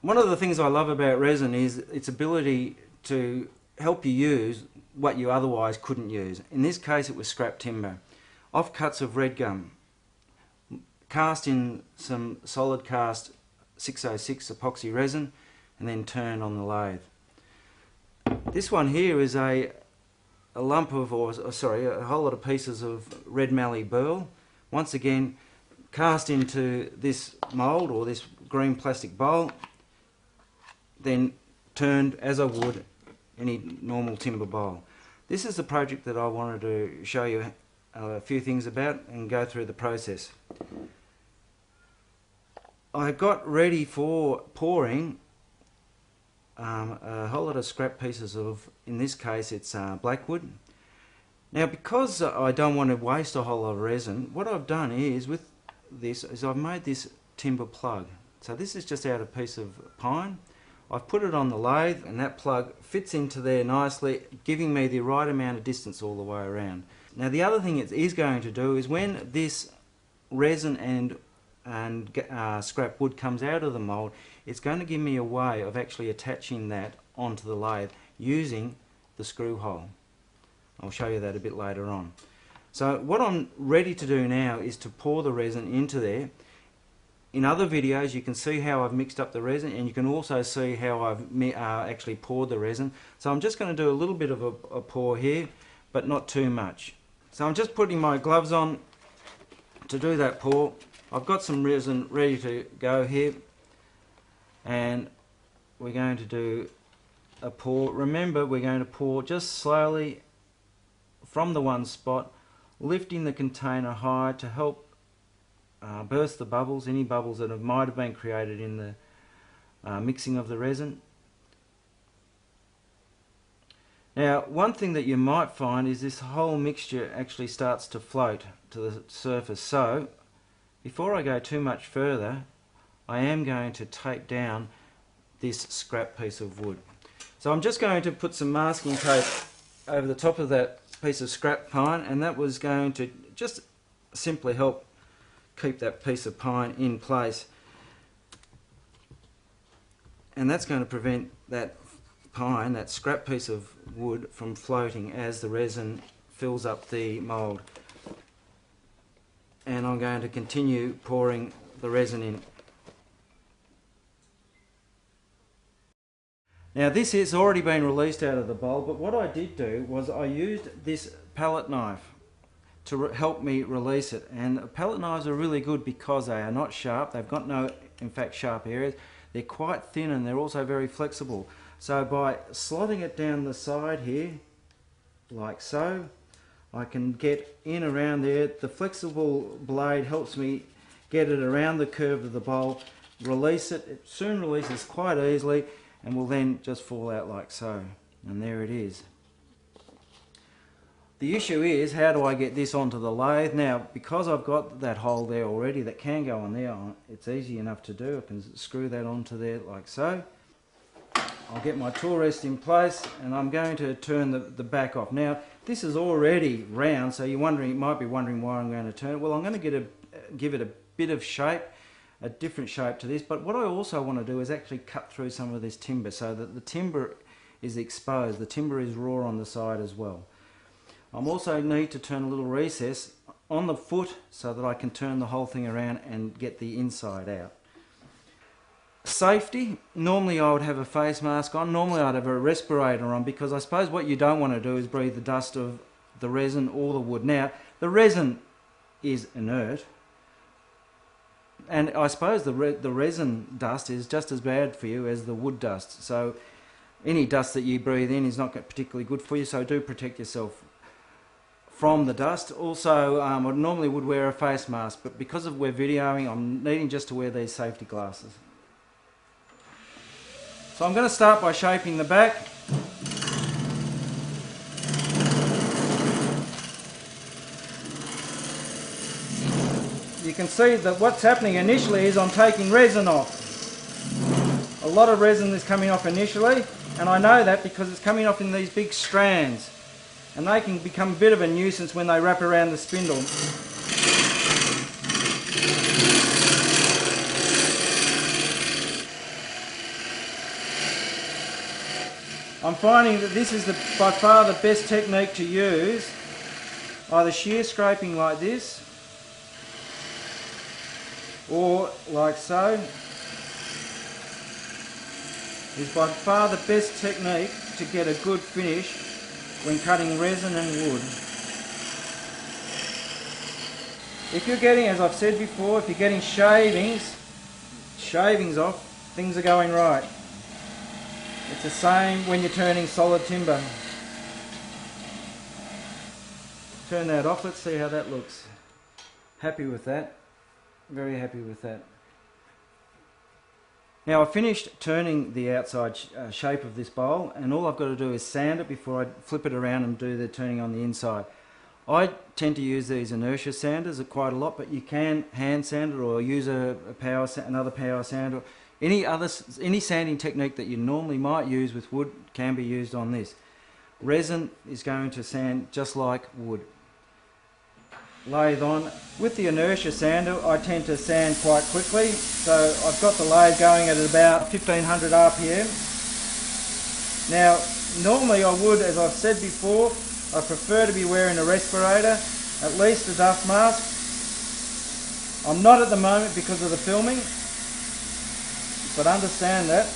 One of the things I love about resin is its ability to help you use what you otherwise couldn't use. In this case it was scrap timber. Offcuts of red gum, cast in some solid cast 606 epoxy resin and then turned on the lathe. This one here is a lump of, a whole lot of pieces of red mallee burl. Once again cast into this mould or this green plastic bowl, then turned as I would any normal timber bowl. This is the project that I wanted to show you a few things about and go through the process. I got ready for pouring a whole lot of scrap pieces of, in this case it's blackwood. Now because I don't want to waste a whole lot of resin, what I've done is with this is I've made this timber plug. So this is just out a piece of pine. I've put it on the lathe and that plug fits into there nicely, giving me the right amount of distance all the way around. Now the other thing it is going to do is when this resin and scrap wood comes out of the mould, it's going to give me a way of actually attaching that onto the lathe using the screw hole. I'll show you that a bit later on. So what I'm ready to do now is to pour the resin into there. In other videos you can see how I've mixed up the resin, and you can also see how I've actually poured the resin. So I'm just going to do a little bit of a pour here, but not too much. So I'm just putting my gloves on to do that pour. I've got some resin ready to go here, and we're going to do a pour. Remember, we're going to pour just slowly from the one spot, lifting the container high to help burst the bubbles, any bubbles that might have been created in the mixing of the resin. Now one thing that you might find is this whole mixture actually starts to float to the surface, so before I go too much further I am going to tape down this scrap piece of wood. So I'm just going to put some masking tape over the top of that piece of scrap pine, and that was going to just simply help keep that piece of pine in place, and that's going to prevent that pine, that scrap piece of wood, from floating as the resin fills up the mould. And I'm going to continue pouring the resin in. Now this has already been released out of the bowl, but what I did do was I used this palette knife to help me release it. And palette knives are really good because they are not sharp, they've got no, in fact, sharp areas. They're quite thin and they're also very flexible. So by slotting it down the side here, like so, I can get in around there. The flexible blade helps me get it around the curve of the bowl, release it. It soon releases quite easily and will then just fall out like so. And there it is. The issue is, how do I get this onto the lathe? Now, because I've got that hole there already that can go on there, it's easy enough to do. I can screw that onto there like so. I'll get my tool rest in place and I'm going to turn the back off. Now, this is already round, so you might be wondering why I'm going to turn it. Well, I'm going to give it a bit of shape, a different shape to this, but what I also want to do is actually cut through some of this timber so that the timber is exposed. The timber is raw on the side as well. I also need to turn a little recess on the foot so that I can turn the whole thing around and get the inside out. Safety, normally I would have a face mask on, normally I'd have a respirator on, because I suppose what you don't want to do is breathe the dust of the resin or the wood. Now, the resin is inert, and I suppose the resin dust is just as bad for you as the wood dust, so any dust that you breathe in is not particularly good for you, so do protect yourself from the dust. Also, I normally would wear a face mask, but because of we're videoing, I'm needing just to wear these safety glasses. So I'm going to start by shaping the back. You can see that what's happening initially is I'm taking resin off. A lot of resin is coming off initially, and I know that because it's coming off in these big strands. And they can become a bit of a nuisance when they wrap around the spindle. I'm finding that this is by far the best technique to use. Either shear scraping like this, or like so, is by far the best technique to get a good finish when cutting resin and wood. If you're getting, as I've said before, if you're getting shavings off, things are going right. It's the same when you're turning solid timber. Turn that off, let's see how that looks. Happy with that. Very happy with that. Now I've finished turning the outside shape of this bowl, and all I've got to do is sand it before I flip it around and do the turning on the inside. I tend to use these inertia sanders quite a lot, but you can hand sand it or use another power sander. Any sanding technique that you normally might use with wood can be used on this. Resin is going to sand just like wood. Lathe on. With the inertia sander, I tend to sand quite quickly, so I've got the lathe going at about 1500 RPM. Now, normally I would, as I've said before, I prefer to be wearing a respirator, at least a dust mask. I'm not at the moment because of the filming, but understand that.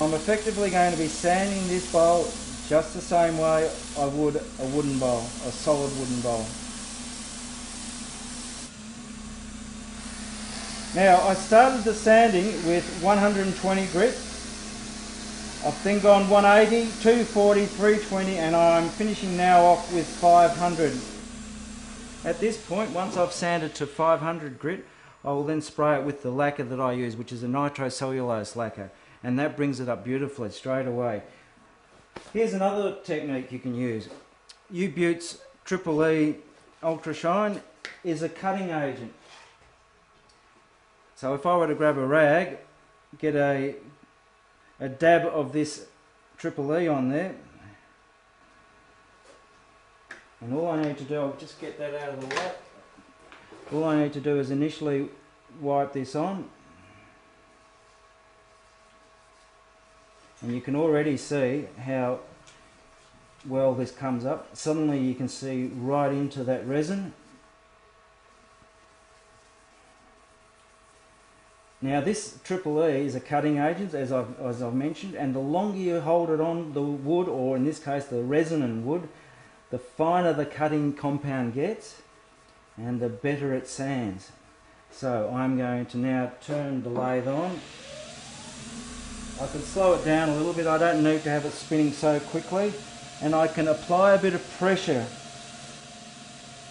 I'm effectively going to be sanding this bowl just the same way I would a wooden bowl, a solid wooden bowl. Now I started the sanding with 120 grit. I've then gone 180, 240, 320, and I'm finishing now off with 500. At this point, once I've sanded to 500 grit, I will then spray it with the lacquer that I use, which is a nitrocellulose lacquer, and that brings it up beautifully straight away. Here's another technique you can use. U-Butte's Triple E Ultra Shine is a cutting agent. So if I were to grab a rag, get a dab of this Triple E on there, and all I need to do, I'll just get that out of the way. All I need to do is initially wipe this on, and you can already see how well this comes up. Suddenly you can see right into that resin. Now this Triple E is a cutting agent, as I've mentioned, and the longer you hold it on the wood, or in this case the resin and wood, the finer the cutting compound gets and the better it sands. So I'm going to now turn the lathe on. I can slow it down a little bit, I don't need to have it spinning so quickly, and I can apply a bit of pressure.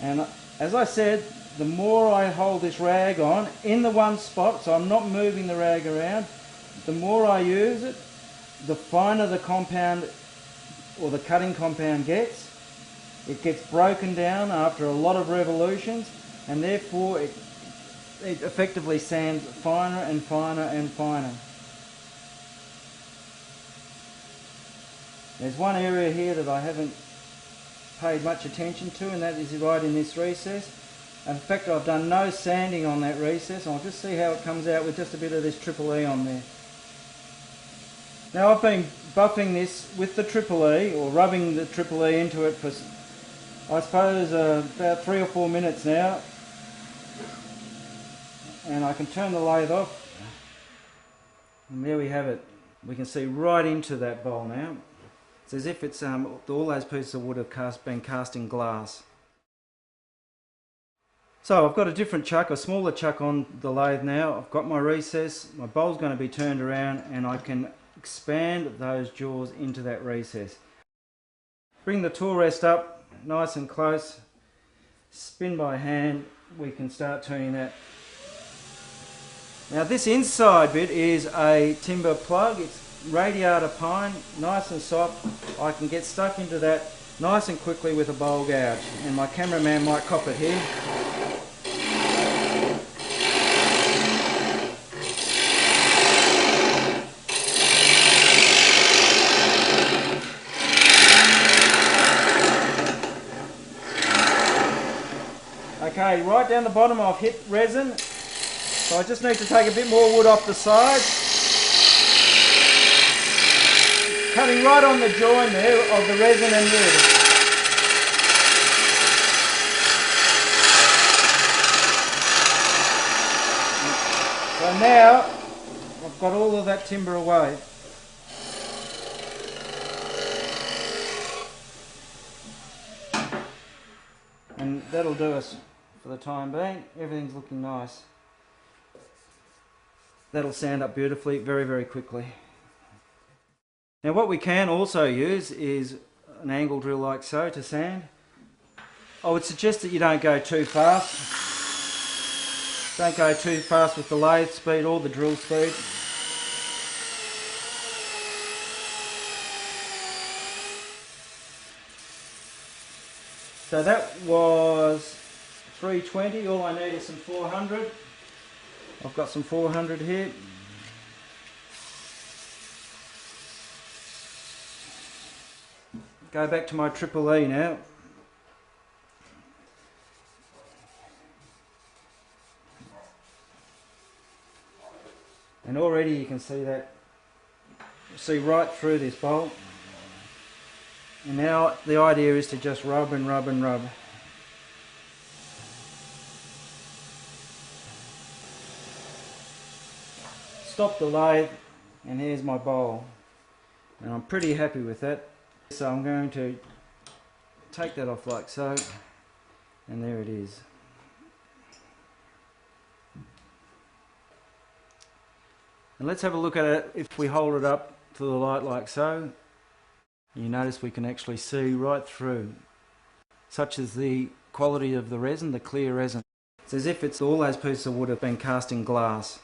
And as I said, the more I hold this rag on in the one spot, so I'm not moving the rag around, the more I use it, the finer the compound or the cutting compound gets. It gets broken down after a lot of revolutions, and therefore it effectively sands finer and finer and finer. There's one area here that I haven't paid much attention to, and that is right in this recess. In fact, I've done no sanding on that recess. I'll just see how it comes out with just a bit of this Triple E on there. Now I've been buffing this with the Triple E, or rubbing the Triple E into it for, I suppose, about 3 or 4 minutes now. And I can turn the lathe off, and there we have it. We can see right into that bowl now. It's as if it's all those pieces of wood have been cast in glass. So I've got a different chuck, a smaller chuck on the lathe now. I've got my recess, my bowl's going to be turned around, and I can expand those jaws into that recess. Bring the tool rest up nice and close, spin by hand, we can start turning that. Now this inside bit is a timber plug. It's radiata pine, nice and soft. I can get stuck into that nice and quickly with a bowl gouge, and my cameraman might cop it here. Okay, right down the bottom I've hit resin, so I just need to take a bit more wood off the side. cutting right on the join there of the resin and wood. So now I've got all of that timber away. And that'll do us for the time being. Everything's looking nice. That'll sand up beautifully very, very quickly. Now what we can also use is an angle drill like so to sand. I would suggest that you don't go too fast. Don't go too fast with the lathe speed or the drill speed. So that was 320, all I need is some 400. I've got some 400 here. Go back to my triple E now. And already you can see that, see right through this bolt. And now the idea is to just rub and rub and rub. Stop the lathe, and here's my bowl. And I'm pretty happy with that. So I'm going to take that off like so, and there it is. And let's have a look at it if we hold it up to the light like so. You notice we can actually see right through. Such as the quality of the resin, the clear resin. It's as if all those pieces of wood have been cast in glass.